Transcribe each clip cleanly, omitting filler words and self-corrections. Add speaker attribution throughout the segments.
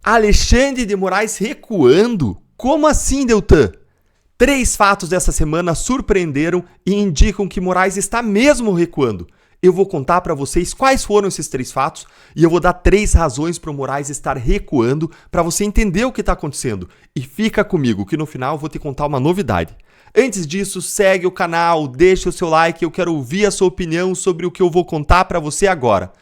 Speaker 1: Alexandre de Moraes recuando? Como assim, Deltan? 3 fatos dessa semana surpreenderam e indicam que Moraes está mesmo recuando. Eu vou contar para vocês quais foram esses 3 fatos e eu vou dar 3 razões para o Moraes estar recuando para você entender o que está acontecendo. E fica comigo que no final eu vou te contar uma novidade. Antes disso, segue o canal, deixa o seu like, eu quero ouvir a sua opinião sobre o que eu vou contar para você agora.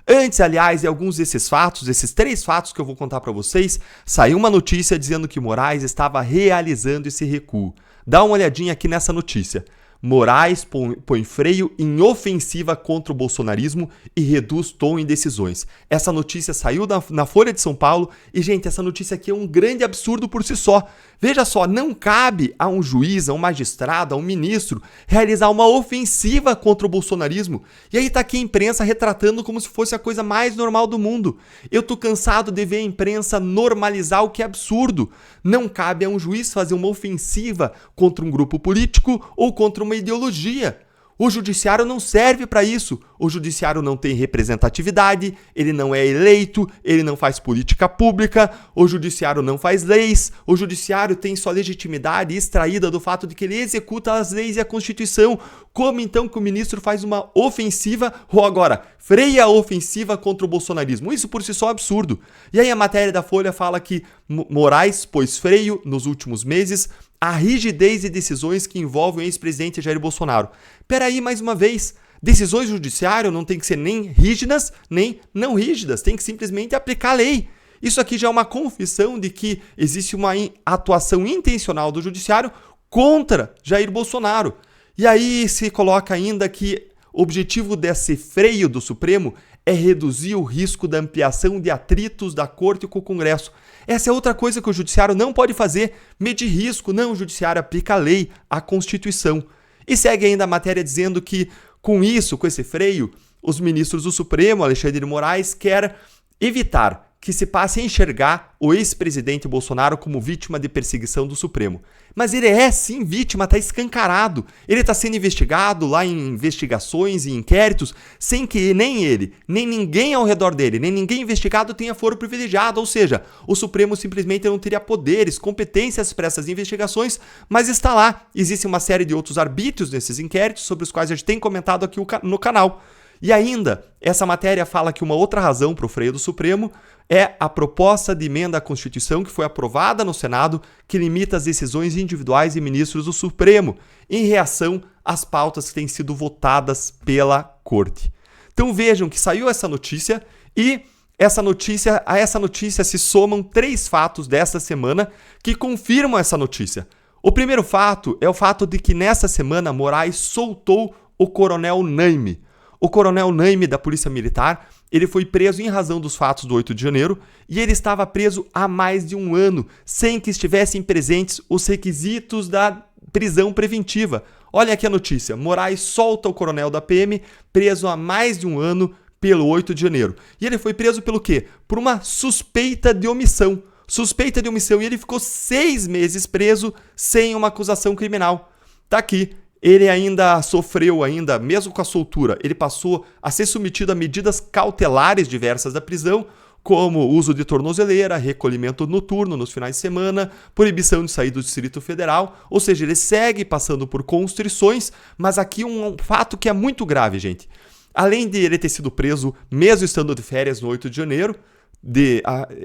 Speaker 1: Antes, aliás, de alguns desses fatos, esses 3 fatos que eu vou contar para vocês, saiu uma notícia dizendo que Moraes estava realizando esse recuo. Dá uma olhadinha aqui nessa notícia. Moraes põe freio em ofensiva contra o bolsonarismo e reduz tom em decisões. Essa notícia saiu na Folha de São Paulo e, gente, essa notícia aqui é um grande absurdo por si só. Veja só, não cabe a um juiz, a um magistrado, a um ministro realizar uma ofensiva contra o bolsonarismo. E aí tá aqui a imprensa retratando como se fosse a coisa mais normal do mundo. Eu tô cansado de ver a imprensa normalizar o que é absurdo. Não cabe a um juiz fazer uma ofensiva contra um grupo político ou contra uma ideologia. O judiciário não serve para isso. O judiciário não tem representatividade, ele não é eleito, ele não faz política pública, o judiciário não faz leis, o judiciário tem sua legitimidade extraída do fato de que ele executa as leis e a Constituição. Como então que o ministro faz uma ofensiva ou agora freia a ofensiva contra o bolsonarismo? Isso por si só é absurdo. E aí a matéria da Folha fala que Moraes pôs freio nos últimos meses à rigidez de decisões que envolvem o ex-presidente Jair Bolsonaro. Peraí, mais uma vez, decisões do judiciário não tem que ser nem rígidas, nem não rígidas, tem que simplesmente aplicar a lei. Isso aqui já é uma confissão de que existe uma atuação intencional do judiciário contra Jair Bolsonaro. E aí se coloca ainda que o objetivo desse freio do Supremo é reduzir o risco da ampliação de atritos da Corte com o Congresso. Essa é outra coisa que o judiciário não pode fazer, medir risco. Não, o judiciário aplica a lei, a Constituição. E segue ainda a matéria dizendo que, com isso, com esse freio, os ministros do Supremo, Alexandre de Moraes, quer evitar que se passe a enxergar o ex-presidente Bolsonaro como vítima de perseguição do Supremo. Mas ele é sim vítima, está escancarado. Ele está sendo investigado lá em investigações e inquéritos sem que nem ele, nem ninguém ao redor dele, nem ninguém investigado tenha foro privilegiado. Ou seja, o Supremo simplesmente não teria poderes, competências para essas investigações, mas está lá. Existe uma série de outros arbítrios nesses inquéritos sobre os quais a gente tem comentado aqui no canal. E ainda, essa matéria fala que uma outra razão para o freio do Supremo é a proposta de emenda à Constituição que foi aprovada no Senado, que limita as decisões individuais de ministros do Supremo, em reação às pautas que têm sido votadas pela Corte. Então vejam que saiu essa notícia e a essa notícia se somam 3 fatos desta semana que confirmam essa notícia. O primeiro fato é o fato de que nessa semana Moraes soltou o coronel Naime. O coronel Naime da Polícia Militar, ele foi preso em razão dos fatos do 8 de janeiro e ele estava preso há mais de 1 ano, sem que estivessem presentes os requisitos da prisão preventiva. Olha aqui a notícia, Moraes solta o coronel da PM, preso há mais de 1 ano pelo 8 de janeiro. E ele foi preso pelo quê? Por uma suspeita de omissão. Suspeita de omissão e ele ficou 6 meses preso sem uma acusação criminal. Tá aqui. Ele ainda sofreu, mesmo com a soltura, ele passou a ser submetido a medidas cautelares diversas da prisão, como uso de tornozeleira, recolhimento noturno nos finais de semana, proibição de sair do Distrito Federal, ou seja, ele segue passando por constrições, mas aqui um fato que é muito grave, gente. Além de ele ter sido preso, mesmo estando de férias no 8 de janeiro,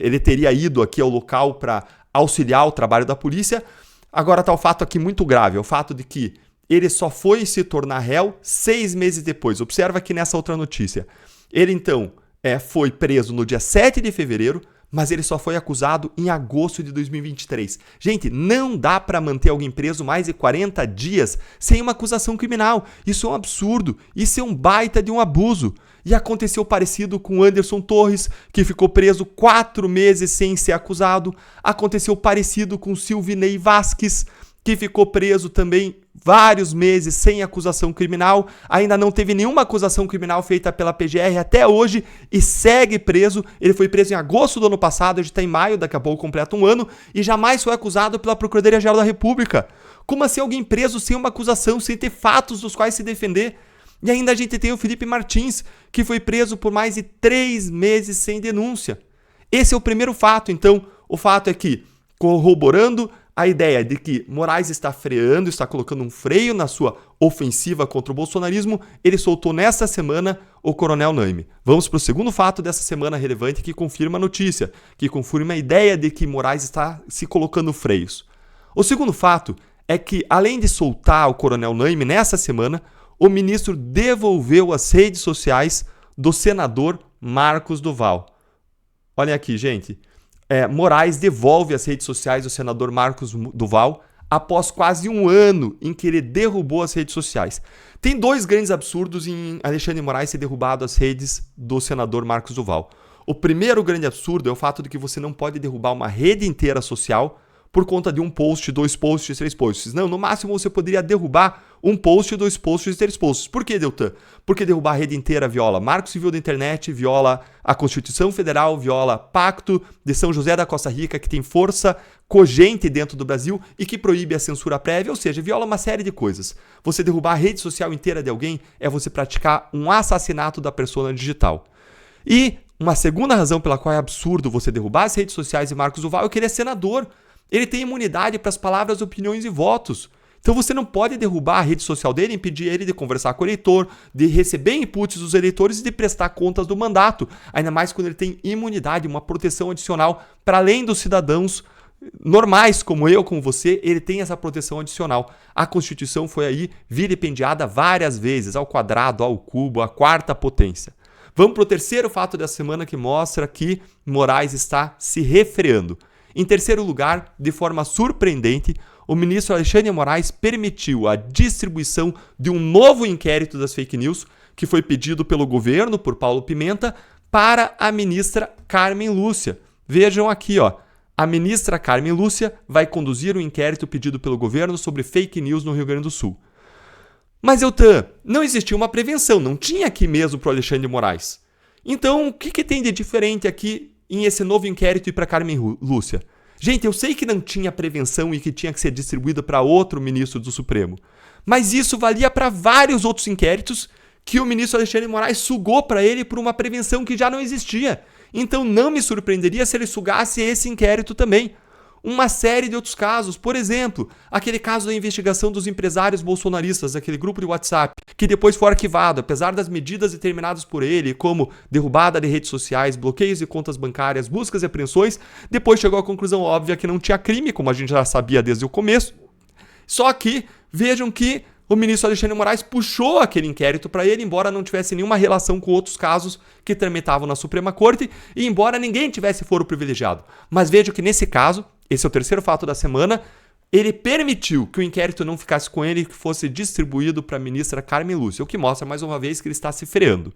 Speaker 1: ele teria ido aqui ao local para auxiliar o trabalho da polícia, agora está o fato aqui muito grave, é o fato de que ele só foi se tornar réu 6 meses depois. Observa aqui nessa outra notícia. Ele, então, foi preso no dia 7 de fevereiro, mas ele só foi acusado em agosto de 2023. Gente, não dá para manter alguém preso mais de 40 dias sem uma acusação criminal. Isso é um absurdo. Isso é um baita de um abuso. E aconteceu parecido com Anderson Torres, que ficou preso 4 meses sem ser acusado. Aconteceu parecido com Silvinei Vasquez, que ficou preso também vários meses sem acusação criminal, ainda não teve nenhuma acusação criminal feita pela PGR até hoje e segue preso. Ele foi preso em agosto do ano passado, a gente está em maio, daqui a pouco completa 1 ano, e jamais foi acusado pela Procuradoria-Geral da República. Como assim alguém preso sem uma acusação, sem ter fatos dos quais se defender? E ainda a gente tem o Felipe Martins, que foi preso por mais de 3 meses sem denúncia. Esse é o primeiro fato. Então, o fato é que, corroborando a ideia de que Moraes está freando, está colocando um freio na sua ofensiva contra o bolsonarismo, ele soltou nesta semana o Coronel Naime. Vamos para o segundo fato dessa semana relevante que confirma a notícia, que confirma a ideia de que Moraes está se colocando freios. O segundo fato é que, além de soltar o Coronel Naime nessa semana, o ministro devolveu as redes sociais do senador Marcos Duval. Olhem aqui, gente. Moraes devolve as redes sociais do senador Marcos Duval após quase um ano em que ele derrubou as redes sociais. Tem dois grandes absurdos em Alexandre de Moraes ter derrubado as redes do senador Marcos Duval. O primeiro grande absurdo é o fato de que você não pode derrubar uma rede inteira social por conta de um post, 2 posts, 3 posts. Não, no máximo você poderia derrubar um post, 2 posts, 3 posts. Por que, Deltan? Porque derrubar a rede inteira viola Marco Civil da Internet, viola a Constituição Federal, viola Pacto de São José da Costa Rica, que tem força cogente dentro do Brasil e que proíbe a censura prévia, ou seja, viola uma série de coisas. Você derrubar a rede social inteira de alguém é você praticar um assassinato da persona digital. E uma segunda razão pela qual é absurdo você derrubar as redes sociais de Marcos Duval é que ele é senador. Ele tem imunidade para as palavras, opiniões e votos. Então você não pode derrubar a rede social dele, impedir ele de conversar com o eleitor, de receber inputs dos eleitores e de prestar contas do mandato. Ainda mais quando ele tem imunidade, uma proteção adicional para além dos cidadãos normais como eu, como você, ele tem essa proteção adicional. A Constituição foi aí vilipendiada várias vezes, ao quadrado, ao cubo, à quarta potência. Vamos para o terceiro fato da semana que mostra que Moraes está se refreando. Em terceiro lugar, de forma surpreendente, o ministro Alexandre de Moraes permitiu a distribuição de um novo inquérito das fake news, que foi pedido pelo governo, por Paulo Pimenta, para a ministra Carmen Lúcia. Vejam aqui, ó. A ministra Carmen Lúcia vai conduzir um inquérito pedido pelo governo sobre fake news no Rio Grande do Sul. Mas, Deltan, não existia uma prevenção, não tinha aqui mesmo para o Alexandre de Moraes. Então, o que tem de diferente aqui em esse novo inquérito e para Carmen Lúcia? Gente, eu sei que não tinha prevenção e que tinha que ser distribuída para outro ministro do Supremo, mas isso valia para vários outros inquéritos que o ministro Alexandre de Moraes sugou para ele por uma prevenção que já não existia. Então não me surpreenderia se ele sugasse esse inquérito também. Uma série de outros casos, por exemplo, aquele caso da investigação dos empresários bolsonaristas, aquele grupo de WhatsApp, que depois foi arquivado, apesar das medidas determinadas por ele, como derrubada de redes sociais, bloqueios de contas bancárias, buscas e apreensões, depois chegou à conclusão óbvia que não tinha crime, como a gente já sabia desde o começo. Só que vejam que o ministro Alexandre de Moraes puxou aquele inquérito para ele, embora não tivesse nenhuma relação com outros casos que tramitavam na Suprema Corte e embora ninguém tivesse foro privilegiado. Mas vejam que nesse caso, esse é o terceiro fato da semana, ele permitiu que o inquérito não ficasse com ele e que fosse distribuído para a ministra Carmen Lúcia, o que mostra mais uma vez que ele está se freando.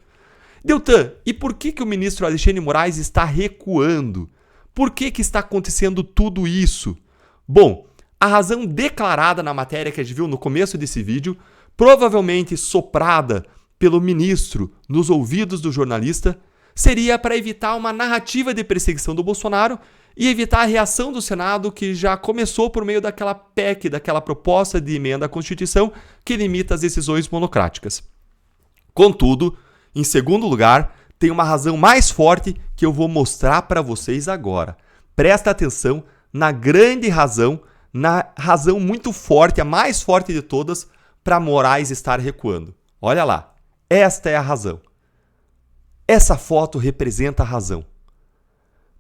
Speaker 1: Deltan, e por que o ministro Alexandre de Moraes está recuando? Por que está acontecendo tudo isso? Bom, a razão declarada na matéria que a gente viu no começo desse vídeo, provavelmente soprada pelo ministro nos ouvidos do jornalista, seria para evitar uma narrativa de perseguição do Bolsonaro e evitar a reação do Senado que já começou por meio daquela PEC, daquela proposta de emenda à Constituição que limita as decisões monocráticas. Contudo, em segundo lugar, tem uma razão mais forte que eu vou mostrar para vocês agora. Presta atenção na grande razão, na razão muito forte, a mais forte de todas, para Moraes estar recuando. Olha lá, esta é a razão. Essa foto representa a razão.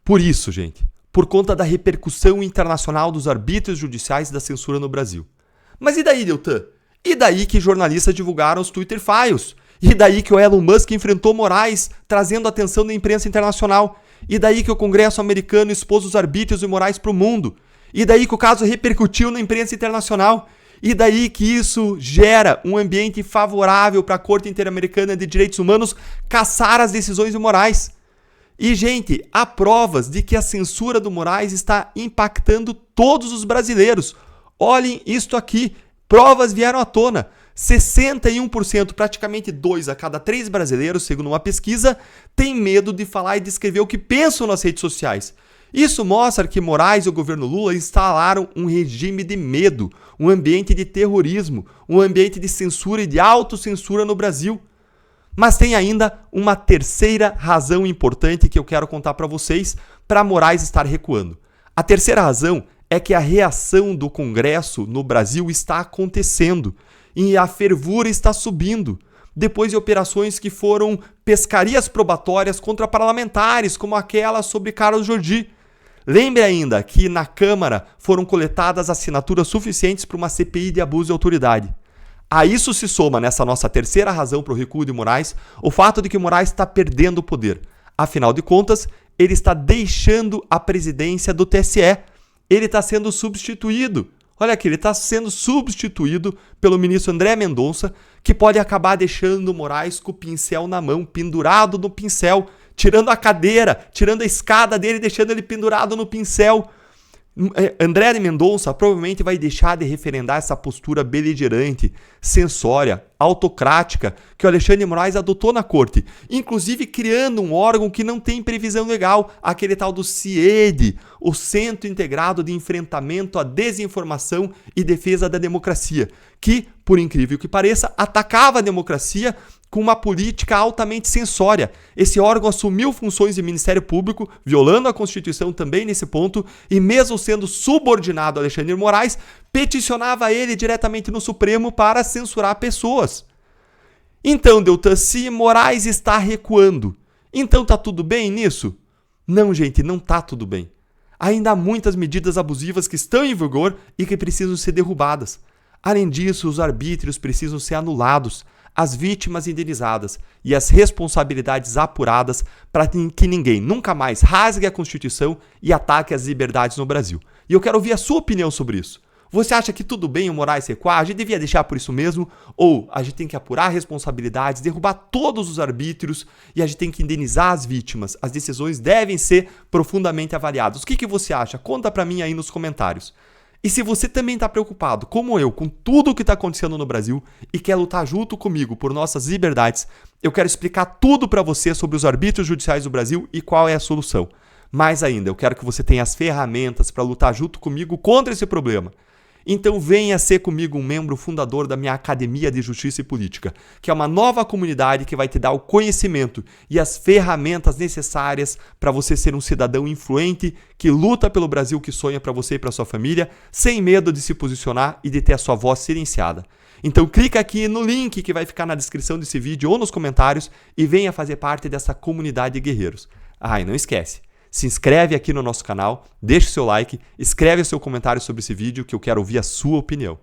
Speaker 1: Por isso, gente, por conta da repercussão internacional dos arbítrios judiciais e da censura no Brasil. Mas e daí, Deltan? E daí que jornalistas divulgaram os Twitter Files? E daí que o Elon Musk enfrentou Moraes, trazendo a atenção da imprensa internacional? E daí que o Congresso americano expôs os arbítrios e Moraes para o mundo? E daí que o caso repercutiu na imprensa internacional? E daí que isso gera um ambiente favorável para a Corte Interamericana de Direitos Humanos cassar as decisões de Moraes? E, gente, há provas de que a censura do Moraes está impactando todos os brasileiros. Olhem isto aqui. Provas vieram à tona. 61%, praticamente 2 a cada 3 brasileiros, segundo uma pesquisa, têm medo de falar e de escrever o que pensam nas redes sociais. Isso mostra que Moraes e o governo Lula instalaram um regime de medo, um ambiente de terrorismo, um ambiente de censura e de autocensura no Brasil. Mas tem ainda uma terceira razão importante que eu quero contar para vocês para Moraes estar recuando. A terceira razão é que a reação do Congresso no Brasil está acontecendo e a fervura está subindo, depois de operações que foram pescarias probatórias contra parlamentares, como aquela sobre Carlos Jordi. Lembre ainda que na Câmara foram coletadas assinaturas suficientes para uma CPI de abuso de autoridade. A isso se soma, nessa nossa terceira razão para o recuo de Moraes, o fato de que Moraes está perdendo o poder. Afinal de contas, ele está deixando a presidência do TSE. Ele está sendo substituído. Olha aqui, ele está sendo substituído pelo ministro André Mendonça, que pode acabar deixando Moraes com o pincel na mão, pendurado no pincel, tirando a cadeira, tirando a escada dele, deixando ele pendurado no pincel. André Mendonça provavelmente vai deixar de referendar essa postura beligerante, censória, autocrática que o Alexandre de Moraes adotou na corte, inclusive criando um órgão que não tem previsão legal, aquele tal do CIED, o Centro Integrado de Enfrentamento à Desinformação e Defesa da Democracia, que, por incrível que pareça, atacava a democracia com uma política altamente censória. Esse órgão assumiu funções de Ministério Público, violando a Constituição também nesse ponto, e mesmo sendo subordinado a Alexandre de Moraes, peticionava ele diretamente no Supremo para censurar pessoas. Então, Deltan, se Moraes está recuando, então tá tudo bem nisso? Não, gente, não tá tudo bem. Ainda há muitas medidas abusivas que estão em vigor e que precisam ser derrubadas. Além disso, os arbítrios precisam ser anulados, as vítimas indenizadas e as responsabilidades apuradas para que ninguém nunca mais rasgue a Constituição e ataque as liberdades no Brasil. E eu quero ouvir a sua opinião sobre isso. Você acha que tudo bem o Moraes recuar? A gente devia deixar por isso mesmo? Ou a gente tem que apurar responsabilidades, derrubar todos os arbítrios e a gente tem que indenizar as vítimas? As decisões devem ser profundamente avaliadas. O que você acha? Conta para mim aí nos comentários. E se você também está preocupado, como eu, com tudo o que está acontecendo no Brasil e quer lutar junto comigo por nossas liberdades, eu quero explicar tudo para você sobre os arbítrios judiciais do Brasil e qual é a solução. Mais ainda, eu quero que você tenha as ferramentas para lutar junto comigo contra esse problema. Então venha ser comigo um membro fundador da minha Academia de Justiça e Política, que é uma nova comunidade que vai te dar o conhecimento e as ferramentas necessárias para você ser um cidadão influente que luta pelo Brasil que sonha para você e para sua família, sem medo de se posicionar e de ter a sua voz silenciada. Então clica aqui no link que vai ficar na descrição desse vídeo ou nos comentários e venha fazer parte dessa comunidade de guerreiros. E não esquece. Se inscreve aqui no nosso canal, deixa o seu like, escreve o seu comentário sobre esse vídeo que eu quero ouvir a sua opinião.